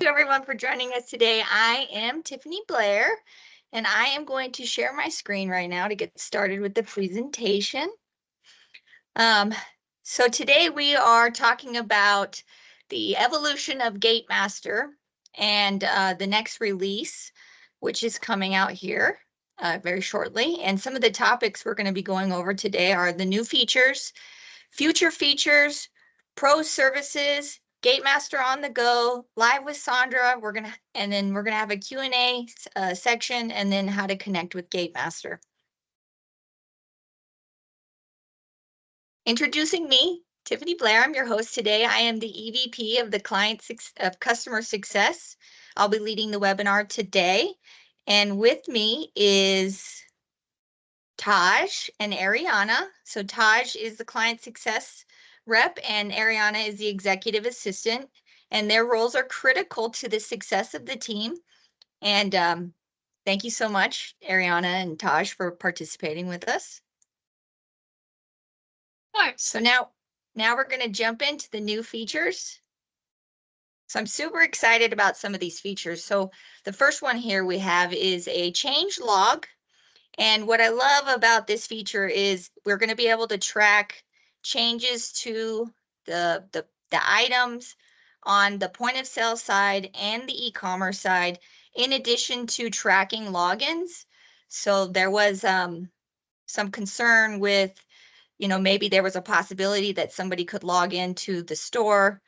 you everyone for joining us today. I am Tiffany Blair, and I am going to share my screen right now to get started with the presentation. So today we are talking about the evolution of Gatemaster and the next release, which is coming out here very shortly. And some of the topics we're going to be going over today are the new features, future features, pro services, Gatemaster on the go, live with Sandra. And then we're gonna have a Q&A section, and then how to connect with Gatemaster. Introducing me, Tiffany Blair. I'm your host today. I am the EVP of of Customer Success. I'll be leading the webinar today, and with me is Taj and Ariana. So Taj is the client success rep and Ariana is the executive assistant, and their roles are critical to the success of the team. And thank you so much, Ariana and Taj, for participating with us. All right, so now we're going to jump into the new features. So I'm super excited about some of these features. So the first one here we have is a change log. And what I love about this feature is we're going to be able to track changes to the items on the point of sale side and the e-commerce side, in addition to tracking logins. So there was some concern with, maybe there was a possibility that somebody could log into the store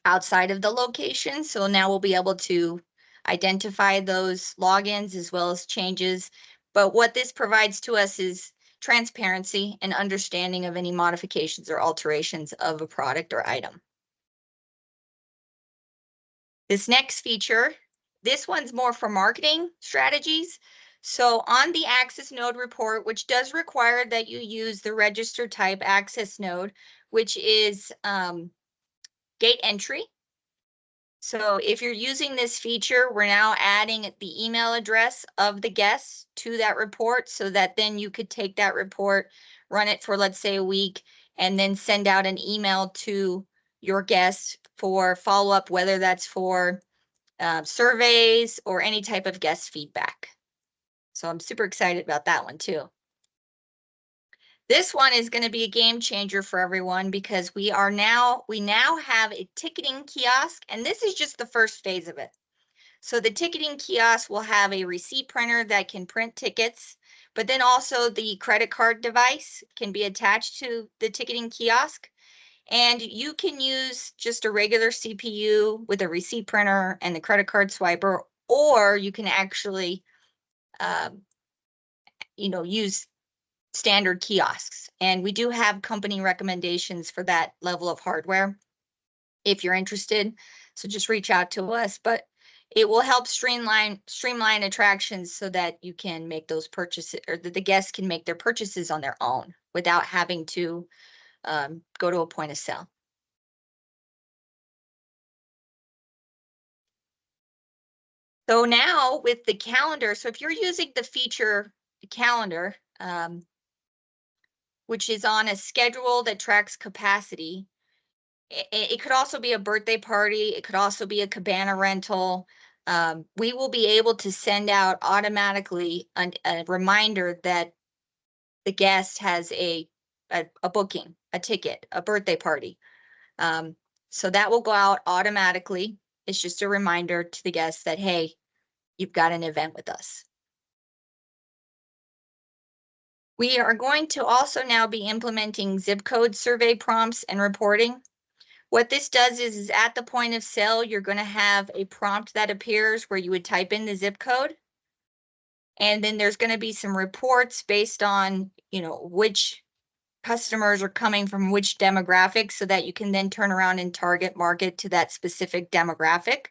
outside of the location. So now we'll be able to identify those logins as well as changes. But what this provides to us is transparency and understanding of any modifications or alterations of a product or item. This next feature, this one's more for marketing strategies. So on the access node report, which does require that you use the register type access node, which is gate entry. So if you're using this feature, we're now adding the email address of the guest to that report so that then you could take that report, run it for, let's say, a week, and then send out an email to your guests for follow-up, whether that's for surveys or any type of guest feedback. So I'm super excited about that one too. This one is going to be a game changer for everyone because we now have a ticketing kiosk, and this is just the first phase of it. So the ticketing kiosk will have a receipt printer that can print tickets, but then also the credit card device can be attached to the ticketing kiosk. And you can use just a regular CPU with a receipt printer and the credit card swiper, or you can actually, use standard kiosks. And we do have company recommendations for that level of hardware if you're interested. So just reach out to us, but it will help streamline attractions so that you can make those purchases, or that the guests can make their purchases on their own without having to go to a point of sale. So now with the calendar, so if you're using the feature calendar, which is on a schedule that tracks capacity, it could also be a birthday party. It could also be a cabana rental. We will be able to send out automatically a reminder that the guest has a booking, a ticket, a birthday party. So that will go out automatically. It's just a reminder to the guest that, hey, you've got an event with us. We are going to also now be implementing zip code survey prompts and reporting. What this does is at the point of sale, you're going to have a prompt that appears where you would type in the zip code. And then there's going to be some reports based on, which customers are coming from which demographic, so that you can then turn around and target market to that specific demographic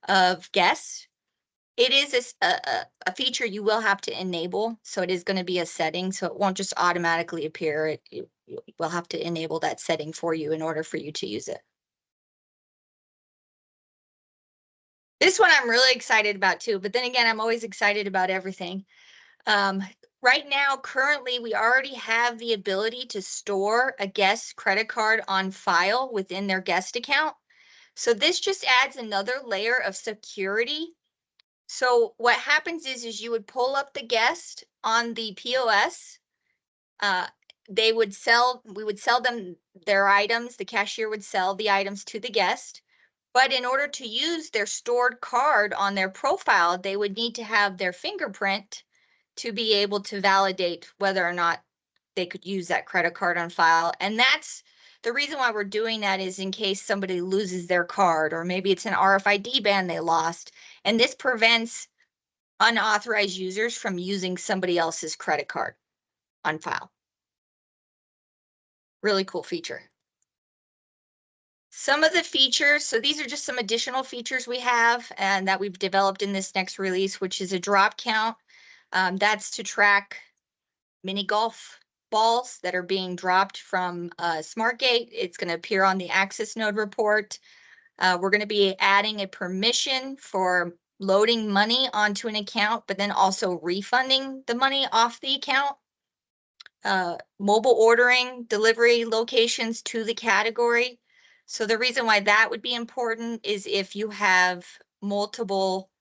of guests. It is a feature you will have to enable. So it is going to be a setting. So it won't just automatically appear. You will have to enable that setting for you in order for you to use it. This one I'm really excited about too, but then again, I'm always excited about everything. Right now, currently, we already have the ability to store a guest credit card on file within their guest account. So this just adds another layer of security. So what happens is you would pull up the guest on the POS. Uh, we would sell them their items. The cashier would sell the items to the guest. But in order to use their stored card on their profile, they would need to have their fingerprint to be able to validate whether or not they could use that credit card on file. And that's the reason why we're doing that, is in case somebody loses their card, or maybe it's an RFID band they lost. And this prevents unauthorized users from using somebody else's credit card on file. Really cool feature. Some of the features, so these are just some additional features we have and that we've developed in this next release, which is a drop count. That's to track mini golf balls that are being dropped from SmartGate. It's going to appear on the access node report. We're going to be adding a permission for loading money onto an account, but then also refunding the money off the account. Mobile ordering, delivery locations to the category. So the reason why that would be important is if you have multiple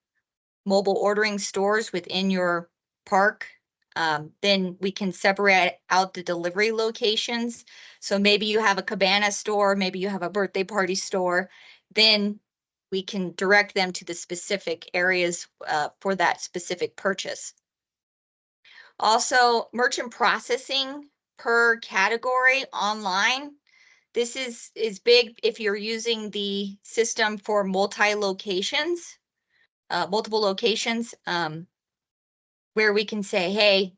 mobile ordering stores within your park, then we can separate out the delivery locations. So maybe you have a cabana store, maybe you have a birthday party store, then we can direct them to the specific areas for that specific purchase. Also, merchant processing per category online. This is big if you're using the system for multi-locations, multiple locations, where we can say, hey,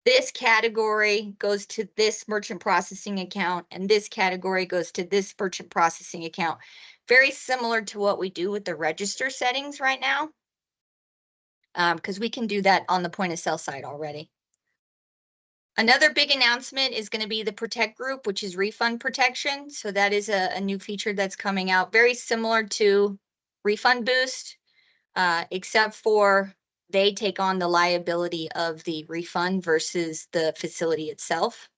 this category goes to this merchant processing account, and this category goes to this merchant processing account. Very similar to what we do with the register settings right now, because we can do that on the point of sale side already. Another big announcement is going to be the Protect group, which is refund protection. So that is a new feature that's coming out, very similar to Refund Boost, except for they take on the liability of the refund versus the facility itself.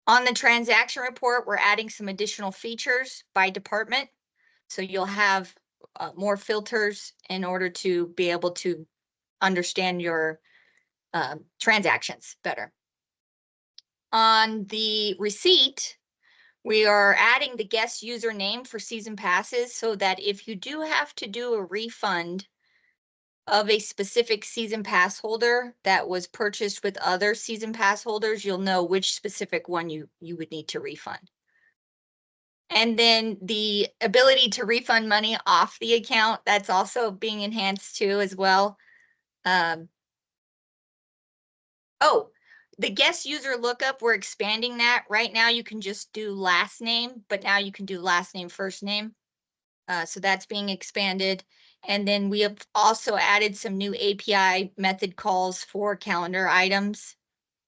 On the transaction report, we're adding some additional features by department. So you'll have more filters in order to be able to understand your transactions better. On the receipt, we are adding the guest username for season passes, so that if you do have to do a refund of a specific season pass holder that was purchased with other season pass holders, you'll know which specific one you would need to refund. And then the ability to refund money off the account, that's also being enhanced too as well. Oh, the guest user lookup, we're expanding that. Right now you can just do last name, but now you can do last name, first name. So that's being expanded. And then we have also added some new API method calls for calendar items.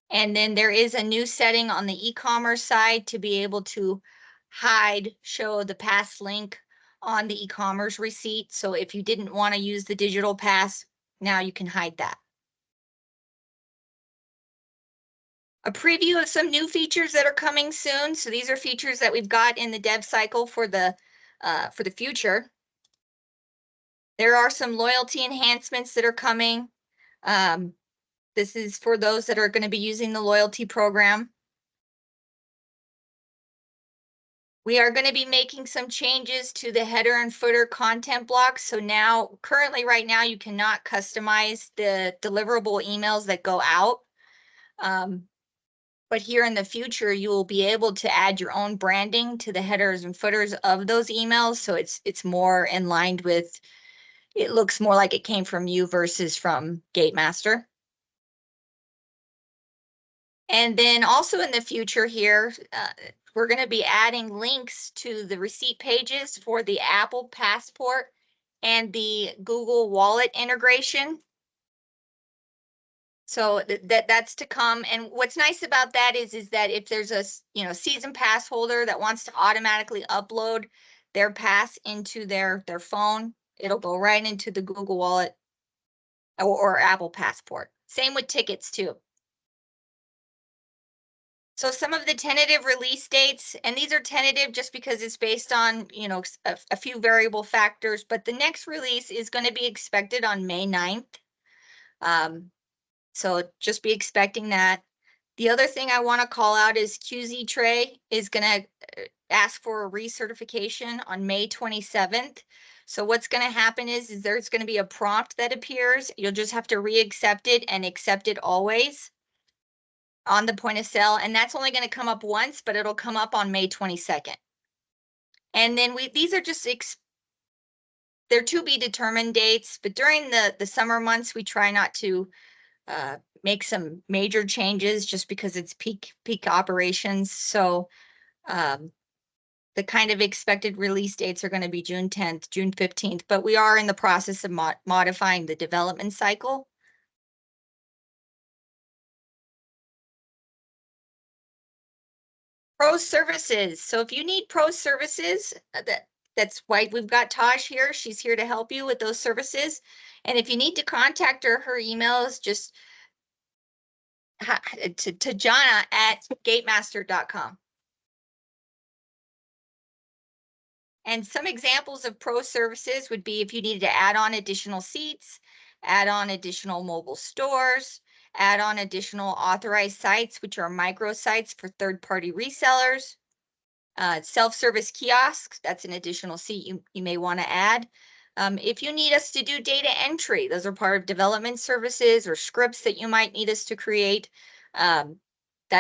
And then there is a new setting on the e-commerce side to be able to show the pass link on the e-commerce receipt. So if you didn't want to use the digital pass, now you can hide that. A preview of some new features that are coming soon. So these are features that we've got in the dev cycle for the future. There are some loyalty enhancements that are coming. This is for those that are going to be using the loyalty program. We are going to be making some changes to the header and footer content blocks. So now, currently right now, you cannot customize the deliverable emails that go out. But here in the future, you will be able to add your own branding to the headers and footers of those emails. So it's more in line with, it looks more like it came from you versus from Gatemaster. And then also in the future here, we're going to be adding links to the receipt pages for the Apple Passport and the Google Wallet integration. So that's to come. And what's nice about that is that if there's a season pass holder that wants to automatically upload their pass into their phone, it'll go right into the Google Wallet or Apple Passport. Same with tickets too. So some of the tentative release dates, and these are tentative just because it's based on, a few variable factors, but the next release is going to be expected on May 9th. So just be expecting that. The other thing I want to call out is QZ Tray is going to ask for a recertification on May 27th. So what's going to happen is there's going to be a prompt that appears. You'll just have to re-accept it and accept it always on the point of sale. And that's only going to come up once, but it'll come up on May 22nd. And then these are just, they're to be determined dates, but during the summer months, we try not to make some major changes just because it's peak operations. So the kind of expected release dates are going to be June 10th, June 15th, but we are in the process of modifying the development cycle. Pro services. So if you need pro services, that's why we've got Taj here. She's here to help you with those services. And if you need to contact her, her email is just to Jana at gatemaster.com. And some examples of pro services would be if you needed to add on additional seats, add on additional mobile stores, add on additional authorized sites, which are microsites for third-party resellers, self-service kiosks, that's an additional seat you may want to add. If you need us to do data entry, those are part of development services or scripts that you might need us to create. That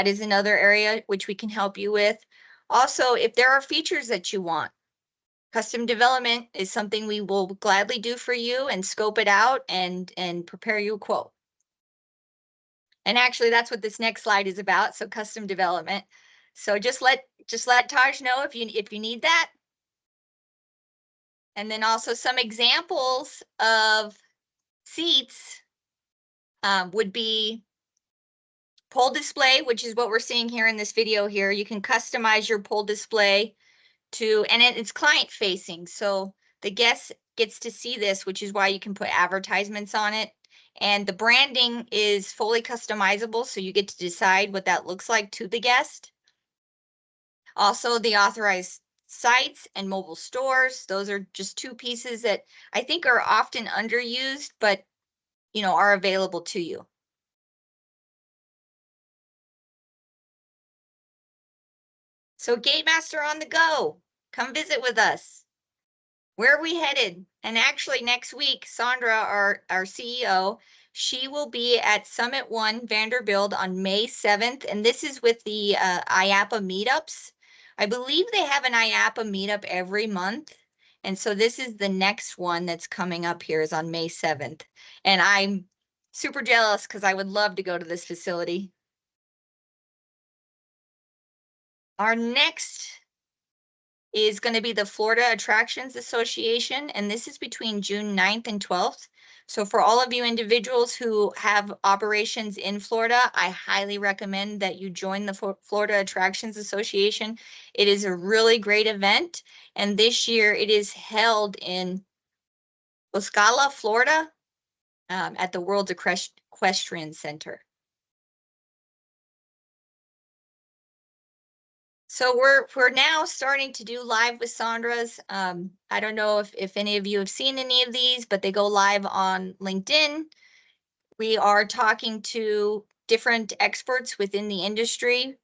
is another area which we can help you with. Also, if there are features that you want, custom development is something we will gladly do for you and scope it out and prepare you a quote. And actually, that's what this next slide is about. So custom development. So just let Taj know if you need that. And then also some examples of seats would be pole display, which is what we're seeing here in this video here. You can customize your pole display and it's client facing. So the guest gets to see this, which is why you can put advertisements on it. And the branding is fully customizable, so you get to decide what that looks like to the guest. Also, the authorized sites and mobile stores, those are just two pieces that I think are often underused, but are available to you. So Gatemaster on the go, come visit with us. Where are we headed? And actually next week, Sandra, our CEO, she will be at Summit One Vanderbilt on May 7th. And this is with the IAPA meetups. I believe they have an IAPA meetup every month. And so this is the next one that's coming up here is on May 7th. And I'm super jealous because I would love to go to this facility. Our next is going to be the Florida Attractions Association, and this is between June 9th and 12th. So for all of you individuals who have operations in Florida, I highly recommend that you join the Florida Attractions Association. It is a really great event, and this year it is held in Ocala, Florida, at the World Equestrian Center. So we're now starting to do live with Sandra's. I don't know if any of you have seen any of these, but they go live on LinkedIn. We are talking to different experts within the industry.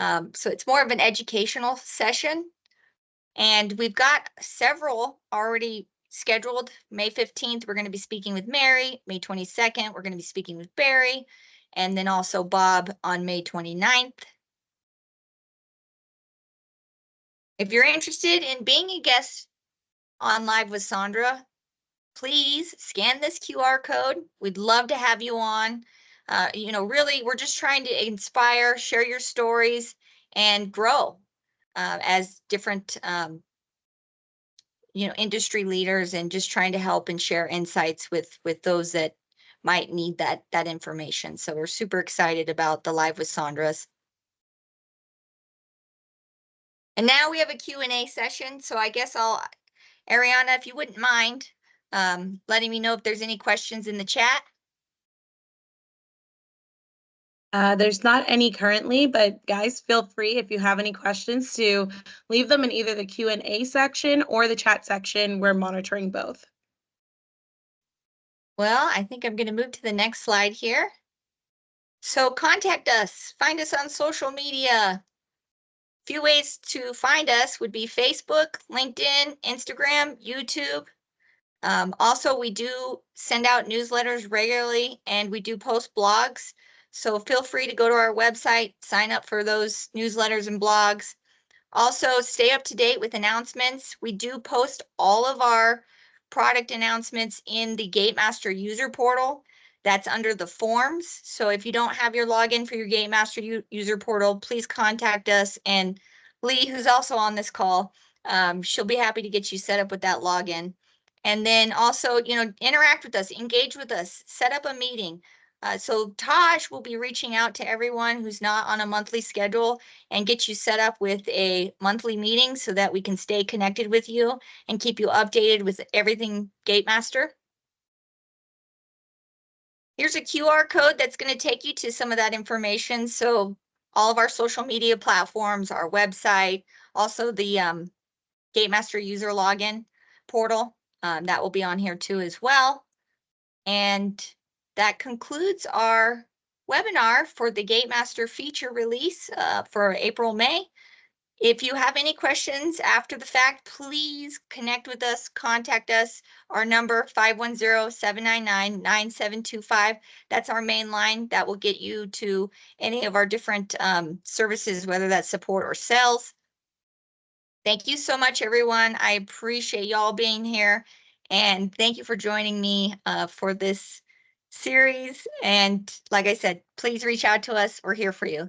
So it's more of an educational session. And we've got several already scheduled. May 15th, we're going to be speaking with Mary. May 22nd, we're going to be speaking with Barry. And then also Bob on May 29th. If you're interested in being a guest on Live with Sandra, please scan this QR code. We'd love to have you on. Really, we're just trying to inspire, share your stories, and grow as different, industry leaders, and just trying to help and share insights with those that might need that information. So we're super excited about the Live with Sandra's. And now we have a Q&A session. So I guess Ariana, if you wouldn't mind letting me know if there's any questions in the chat. There's not any currently, but guys, feel free if you have any questions to leave them in either the Q&A section or the chat section. We're monitoring both. Well, I think I'm going to move to the next slide here. So contact us, find us on social media. Few ways to find us would be Facebook, LinkedIn, Instagram, YouTube. Also, we do send out newsletters regularly and we do post blogs. So feel free to go to our website, sign up for those newsletters and blogs. Also, stay up to date with announcements. We do post all of our product announcements in the Gatemaster user portal. That's under the forms. So if you don't have your login for your Gatemaster user portal, please contact us. And Lee, who's also on this call, she'll be happy to get you set up with that login. And then also, interact with us, engage with us, set up a meeting. So Taj will be reaching out to everyone who's not on a monthly schedule and get you set up with a monthly meeting so that we can stay connected with you and keep you updated with everything Gatemaster. Here's a QR code that's going to take you to some of that information. So all of our social media platforms, our website, also the Gatemaster user login portal, that will be on here too as well. And that concludes our webinar for the Gatemaster feature release for April, May. If you have any questions after the fact, please connect with us, contact us. Our number 510-799-9725. That's our main line that will get you to any of our different services, whether that's support or sales. Thank you so much, everyone. I appreciate y'all being here. And thank you for joining me for this series. And like I said, please reach out to us. We're here for you.